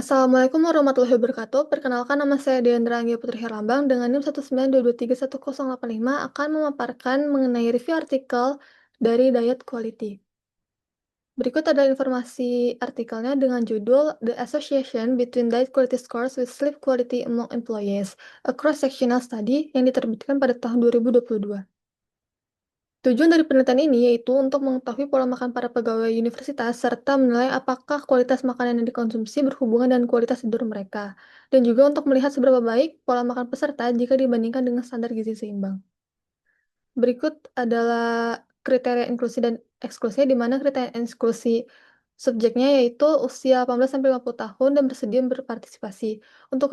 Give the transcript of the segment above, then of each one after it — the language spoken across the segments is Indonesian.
Assalamualaikum warahmatullahi wabarakatuh. Perkenalkan nama saya Deandra Anggia Putri Herlambang dengan NIM 192231085 akan memaparkan mengenai review artikel dari Diet Quality. Berikut adalah informasi artikelnya dengan judul The Association Between Diet Quality Scores with Sleep Quality Among Employees, a Cross-Sectional Study yang diterbitkan pada tahun 2022. Tujuan dari penelitian ini yaitu untuk mengetahui pola makan para pegawai universitas serta menilai apakah kualitas makanan yang dikonsumsi berhubungan dengan kualitas tidur mereka, dan juga untuk melihat seberapa baik pola makan peserta jika dibandingkan dengan standar gizi seimbang. Berikut adalah kriteria inklusi dan eksklusi, di mana kriteria inklusi subjeknya yaitu usia 18-50 tahun dan bersedia berpartisipasi. Untuk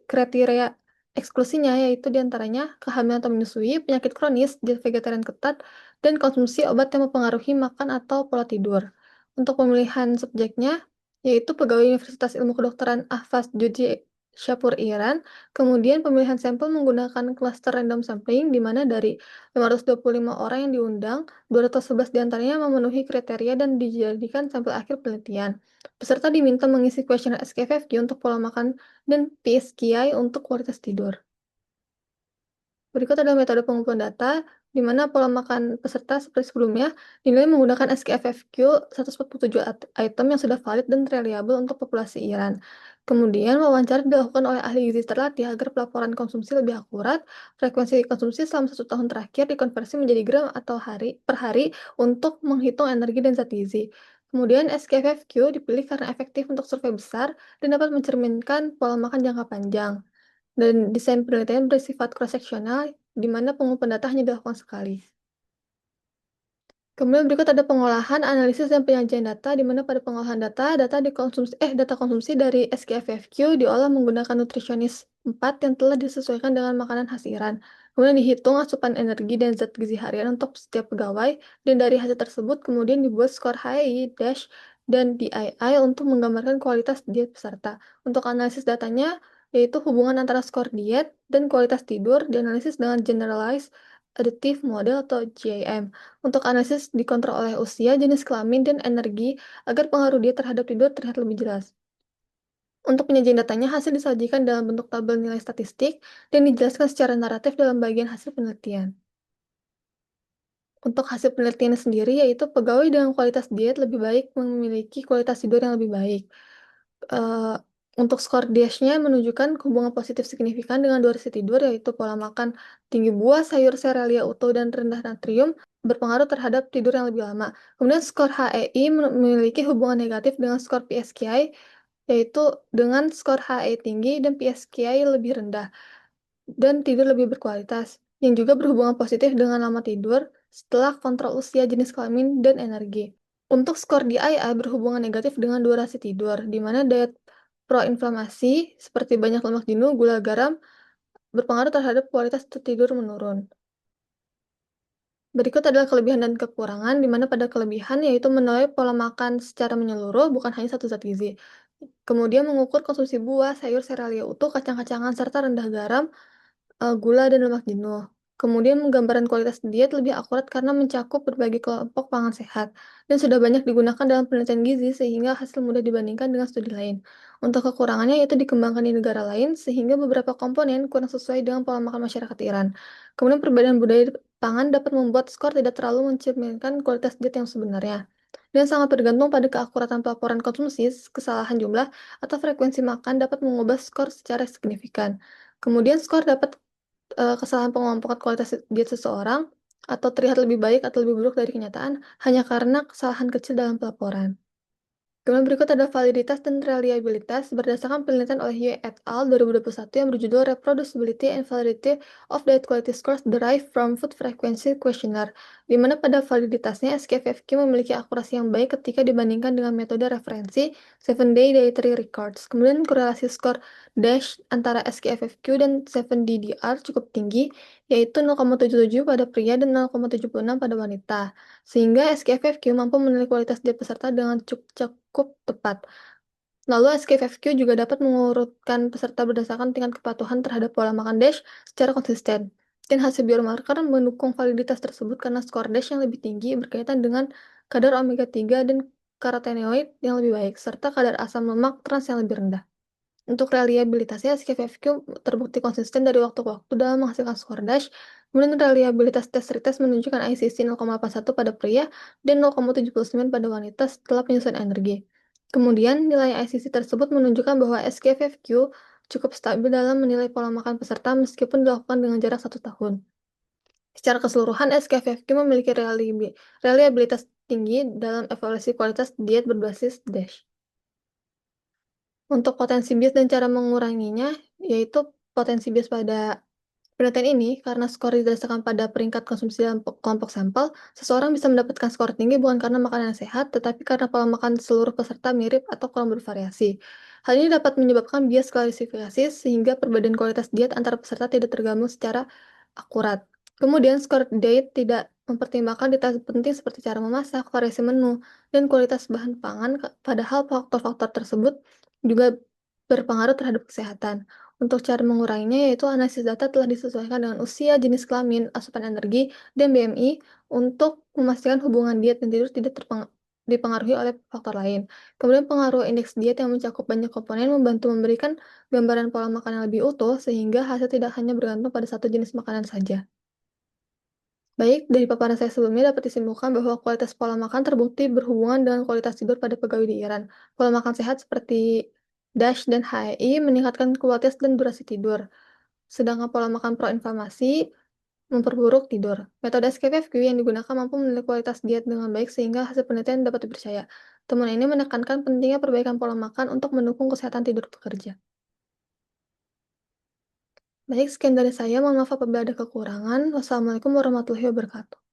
kriteria eksklusinya yaitu diantaranya kehamilan atau menyusui, penyakit kronis, diet vegetarian ketat, dan konsumsi obat yang mempengaruhi makan atau pola tidur. Untuk pemilihan subjeknya yaitu pegawai Universitas Ilmu Kedokteran Ahvaz Juji Shapur Iran. Kemudian pemilihan sampel menggunakan cluster random sampling, di mana dari 525 orang yang diundang, 211 diantaranya memenuhi kriteria dan dijadikan sampel akhir penelitian. Peserta diminta mengisi kuesioner SKFFQ untuk pola makan dan PSQI untuk kualitas tidur. Berikut adalah metode pengumpulan data, di mana pola makan peserta seperti sebelumnya dinilai menggunakan SKFFQ 147 item yang sudah valid dan reliable untuk populasi Iran. Kemudian, wawancara dilakukan oleh ahli gizi terlatih agar pelaporan konsumsi lebih akurat. Frekuensi konsumsi selama 1 tahun terakhir dikonversi menjadi gram atau per hari untuk menghitung energi dan zat gizi. Kemudian, SKFFQ dipilih karena efektif untuk survei besar dan dapat mencerminkan pola makan jangka panjang. Dan desain penelitian bersifat cross-seksional, di mana pengumpulan data hanya dilakukan sekali. Kemudian berikut ada pengolahan, analisis, dan penyajian data, di mana pada pengolahan data konsumsi dari SKFFQ diolah menggunakan nutrisionis 4 yang telah disesuaikan dengan makanan khas Iran. Kemudian dihitung asupan energi dan zat gizi harian untuk setiap pegawai, dan dari hasil tersebut kemudian dibuat skor HI, DASH, dan DII untuk menggambarkan kualitas diet peserta. Untuk analisis datanya, yaitu hubungan antara skor diet dan kualitas tidur, dianalisis dengan Generalized Additive Model atau GAM. Untuk analisis dikontrol oleh usia, jenis kelamin, dan energi agar pengaruh dia terhadap tidur terlihat lebih jelas. Untuk penyajian datanya, hasil disajikan dalam bentuk tabel nilai statistik dan dijelaskan secara naratif dalam bagian hasil penelitian. Untuk hasil penelitian sendiri, yaitu pegawai dengan kualitas diet lebih baik memiliki kualitas tidur yang lebih baik. Eee, untuk skor DASH-nya menunjukkan hubungan positif signifikan dengan durasi tidur, yaitu pola makan tinggi buah, sayur, serealia utuh, dan rendah natrium berpengaruh terhadap tidur yang lebih lama. Kemudian skor HEI memiliki hubungan negatif dengan skor PSQI, yaitu dengan skor HEI tinggi dan PSQI lebih rendah, dan tidur lebih berkualitas, yang juga berhubungan positif dengan lama tidur setelah kontrol usia, jenis kelamin, dan energi. Untuk skor DII berhubungan negatif dengan durasi tidur, di mana diet proinflamasi seperti banyak lemak jenuh, gula, garam berpengaruh terhadap kualitas tidur menurun. Berikut adalah kelebihan dan kekurangan, di mana pada kelebihan yaitu menilai pola makan secara menyeluruh, bukan hanya satu zat gizi. Kemudian mengukur konsumsi buah, sayur, serealia utuh, kacang-kacangan, serta rendah garam, gula dan lemak jenuh. Kemudian gambaran kualitas diet lebih akurat karena mencakup berbagai kelompok pangan sehat dan sudah banyak digunakan dalam penelitian gizi sehingga hasil mudah dibandingkan dengan studi lain. Untuk kekurangannya yaitu dikembangkan di negara lain sehingga beberapa komponen kurang sesuai dengan pola makan masyarakat Iran. Kemudian perbedaan budaya pangan dapat membuat skor tidak terlalu mencerminkan kualitas diet yang sebenarnya. Dan sangat bergantung pada keakuratan pelaporan konsumsi, kesalahan jumlah, atau frekuensi makan dapat mengubah skor secara signifikan. Kemudian skor dapat kesalahan pengelompokan kualitas diet seseorang, atau terlihat lebih baik atau lebih buruk dari kenyataan, hanya karena kesalahan kecil dalam pelaporan. Kemudian berikut ada validitas dan reliabilitas berdasarkan penelitian oleh Yue et al. 2021 yang berjudul Reproducibility and Validity of Diet Quality Scores Derived from Food Frequency Questionnaire, di mana pada validitasnya SKFFQ memiliki akurasi yang baik ketika dibandingkan dengan metode referensi 7-Day Dietary Records. Kemudian korelasi skor DASH antara SKFFQ dan 7DDR cukup tinggi, yaitu 0,77 pada pria dan 0,76 pada wanita, sehingga SKFFQ mampu menilai kualitas diet peserta dengan cukup tepat. Lalu SKFFQ juga dapat mengurutkan peserta berdasarkan tingkat kepatuhan terhadap pola makan DASH secara konsisten. Dan hasil biomarker mendukung validitas tersebut karena skor DASH yang lebih tinggi berkaitan dengan kadar omega 3 dan karotenoid yang lebih baik, serta kadar asam lemak trans yang lebih rendah. Untuk reliabilitasnya, SKFQ terbukti konsisten dari waktu ke waktu dalam menghasilkan skor dash. Kemudian reliabilitas tes retest menunjukkan ICC 0,81 pada pria dan 0,79 pada wanita setelah penyesuaian energi. Kemudian, nilai ICC tersebut menunjukkan bahwa SKFQ cukup stabil dalam menilai pola makan peserta meskipun dilakukan dengan jarak 1 tahun. Secara keseluruhan, SKFQ memiliki reliabilitas tinggi dalam evaluasi kualitas diet berbasis DASH. Untuk potensi bias dan cara menguranginya, yaitu potensi bias pada penelitian ini, karena skor didasarkan pada peringkat konsumsi dalam kelompok sampel, seseorang bisa mendapatkan skor tinggi bukan karena makanan yang sehat, tetapi karena pola makan seluruh peserta mirip atau kurang bervariasi. Hal ini dapat menyebabkan bias klasifikasi sehingga perbedaan kualitas diet antara peserta tidak tergabung secara akurat. Kemudian, skor diet tidak mempertimbangkan detail penting seperti cara memasak, variasi menu, dan kualitas bahan pangan, padahal faktor-faktor tersebut juga berpengaruh terhadap kesehatan. Untuk cara menguranginya, yaitu analisis data telah disesuaikan dengan usia, jenis kelamin, asupan energi, dan BMI untuk memastikan hubungan diet dan tidur tidak dipengaruhi oleh faktor lain. Kemudian pengaruh indeks diet yang mencakup banyak komponen membantu memberikan gambaran pola makan yang lebih utuh sehingga hasil tidak hanya bergantung pada satu jenis makanan saja. Baik, dari paparan saya sebelumnya dapat disimpulkan bahwa kualitas pola makan terbukti berhubungan dengan kualitas tidur pada pegawai di Iran. Pola makan sehat seperti DASH dan HEI meningkatkan kualitas dan durasi tidur, sedangkan pola makan proinflamasi memperburuk tidur. Metode SKPFQ yang digunakan mampu menilai kualitas diet dengan baik sehingga hasil penelitian dapat dipercaya. Temuan ini menekankan pentingnya perbaikan pola makan untuk mendukung kesehatan tidur pekerja. Baik, sekian dari saya. Mohon maaf apabila ada kekurangan. Wassalamualaikum warahmatullahi wabarakatuh.